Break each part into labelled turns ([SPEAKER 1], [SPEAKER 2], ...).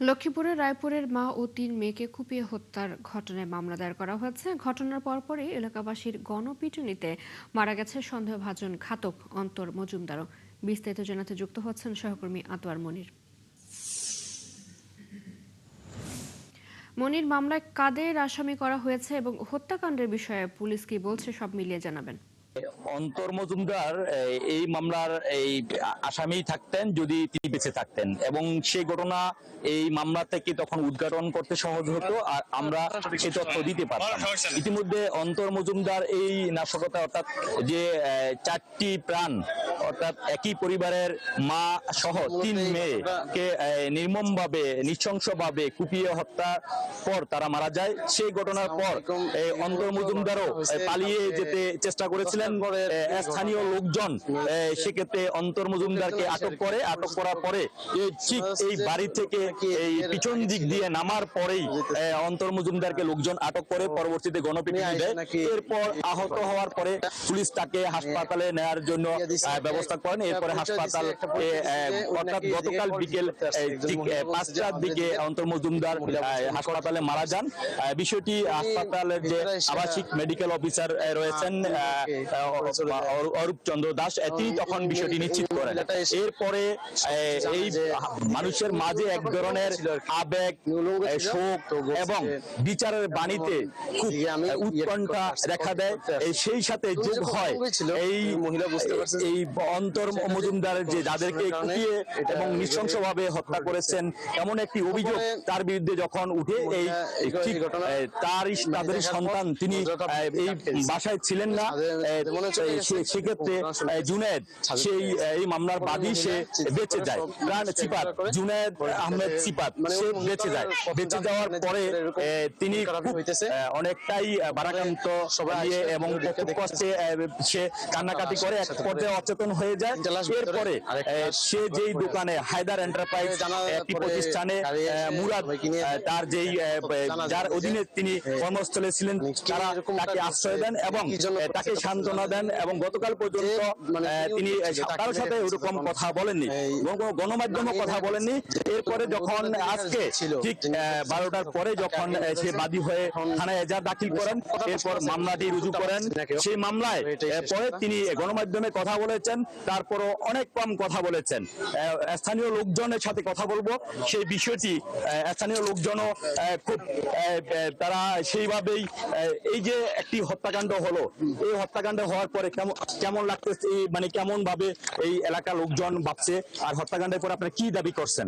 [SPEAKER 1] লক্ষ্মীপুরের রায়পুরের মা ও ৩ মেয়েকে কুপিয়ে হত্যার ঘটনায় মামলা দায়ের করা হয়েছে। ঘটনার পরপরই এলাকাবাসীর গণপিটুনিতে মারা গেছে সন্দেহভাজন ঘাতক অন্তর মজুমদারও। বিস্তারিত জানাতে যুক্ত হচ্ছেন সহকর্মী আতোয়ার মনির। মনির, মামলায় কাদের আসামি করা হয়েছে এবং হত্যাকাণ্ডের বিষয়ে পুলিশ কি বলছে সব মিলিয়ে জানাবেন।
[SPEAKER 2] অন্তর মজুমদার এই মামলার আসামি থাকতেন যদি তিনি বেঁচে থাকতেন, এবং সেই ঘটনা এই মামলা থেকে তখন উদ্ঘাটন করতে সহজ হতো আর আমরা সে তথ্য দিতে পারতাম। ইতিমধ্যে অন্তর মজুমদার এই নাশকতা অর্থাৎ যে 4টি প্রাণ অর্থাৎ একই পরিবারের মা সহ 3 মেয়েকে নির্মমভাবে নৃশংসভাবে কুপিয়ে হত্যার পর তারা মারা যায়। সেই ঘটনার পর অন্তর মজুমদারও পালিয়ে যেতে চেষ্টা করেছিলেন। স্থানীয় লোকজন সেক্ষেত্রে অন্তর মজুমদারকে আটক করে। আটক করার পরে ঠিক এই বাড়ি থেকে এই পিছন দিক দিয়ে নামার পরেই অন্তর মজুমদারকে লোকজন আটক করে, পরবর্তীতে গণপিটুনি দেয়। এরপর আহত হওয়ার পরে পুলিশ তাকে হাসপাতালে নেওয়ার জন্য ব্যবস্থা করেন। এরপরে হাসপাতাল অর্থাৎ গতকাল বিকেল ঠিক 5টার দিকে অন্তর মজুমদার হাসপাতালে মারা যান। বিষয়টি হাসপাতালের যে আবাসিক মেডিকেল অফিসার রয়েছেন অরূপ চন্দ্র দাস, তিনি তখন বিষয়টি নিশ্চিত করেন। এরপরে এই মানুষের মাঝে এক ধরনের আবেগ, শোক এবং বিচারের বাণীতে খুব উৎকণ্ঠা দেখা দেয়। সেই সাথে যোগ হয় এই অন্তর মজুমদারের যে যাদেরকে কুপিয়ে এবং নৃশংসভাবে হত্যা করেছেন এমন একটি অভিযোগ তার বিরুদ্ধে যখন উঠে, এই ঠিক তাদের সন্তান তিনি এই বাসায় ছিলেন না। সেক্ষেত্রে জুনেদ সেই এই মামলার বাদী সে বেঁচে যায়। প্রাণ চিপাত জুনেদ আহমেদ চিপাত সে বেঁচে যায়। বেঁচে যাওয়ার পরে তিনি অনেকটাই ভারাক্রান্ত এবং খুব কষ্টে সে কান্নাকাটি করে, এক পর্যায়ে অচেতন হয়ে যায়। এরপরে সে যেই দোকানে হায়দার এন্টারপ্রাইজ একটি প্রতিষ্ঠানে মুরাদ তার যেই যার অধীনে তিনি কর্মস্থলে ছিলেন তারা তাকে আশ্রয় দেন এবং তাকে সান্ত্বনা দেন, এবং গতকাল পর্যন্ত তিনি কারোর সাথে ওরকম কথা বলেননি, গণমাধ্যমে কথা বলেননি। এরপরে যখন আজকে ঠিক 12টার পরে যখন সে বাদী হয়ে থানায় এজাহার দাখিল করেন, এরপর মামলাটি রুজু করেন। সেই মামলায় পরে তিনি গণমাধ্যমে কথা বলেছেন, তারপরও অনেক কম কথা বলেছেন। স্থানীয় লোকজনের সাথে কথা বলবো সেই বিষয়টি। স্থানীয় লোকজনও খুব তারা সেইভাবেই এই যে একটি হত্যাকাণ্ড হলো, এই হত্যাকাণ্ড হওয়ার পরে কেমন লাগতেছে, মানে কেমন ভাবে এই এলাকার লোকজন ভাবছে, আর হত্যাকাণ্ডের পরে আপনারা কি দাবি করছেন?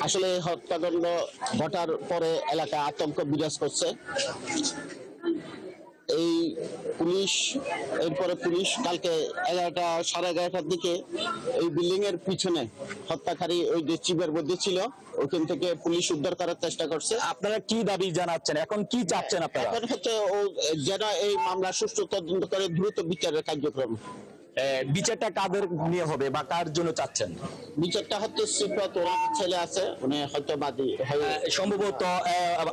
[SPEAKER 3] আসলে হত্যাকাণ্ড ঘটার পরে এলাকায় আতঙ্ক বিরাজ করছে। এই এরপরে পুলিশ কালকে 11টার দিকে এই বিল্ডিং এর পিছনে হত্যাকারী ওই যে চিপের মধ্যে ছিল, ওখান থেকে পুলিশ উদ্ধার করার চেষ্টা করছে।
[SPEAKER 2] আপনারা কি দাবি জানাচ্ছেন, এখন কি চাচ্ছেন আপনারা?
[SPEAKER 3] এখন হচ্ছে ও যেন এই মামলা সুষ্ঠু তদন্ত করে দ্রুত বিচারের কার্যক্রম।
[SPEAKER 2] বিচারটা কাদের নিয়ে হবে বা কার জন্য চাচ্ছেন?
[SPEAKER 3] বিচারটা হচ্ছে সিফাত, ওর ছেলে আছে, উনি হয়তো বাদী
[SPEAKER 2] সম্ভবত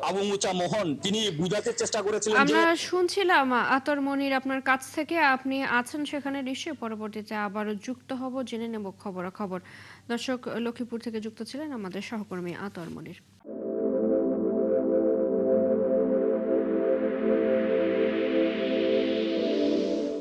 [SPEAKER 2] আবু মুচা মোহন, তিনি বুঝাতে চেষ্টা করেছিলেন।
[SPEAKER 1] আমরা শুনছিলাম আতর মনির আপনার কাছ থেকে, আপনি আছেন সেখানে নিশ্চয়ই, পরবর্তীতে আবারও যুক্ত হব, জেনে নেব খবরাখবর। দর্শক, লক্ষ্মীপুর থেকে যুক্ত ছিলেন আমাদের সহকর্মী আতর মনির।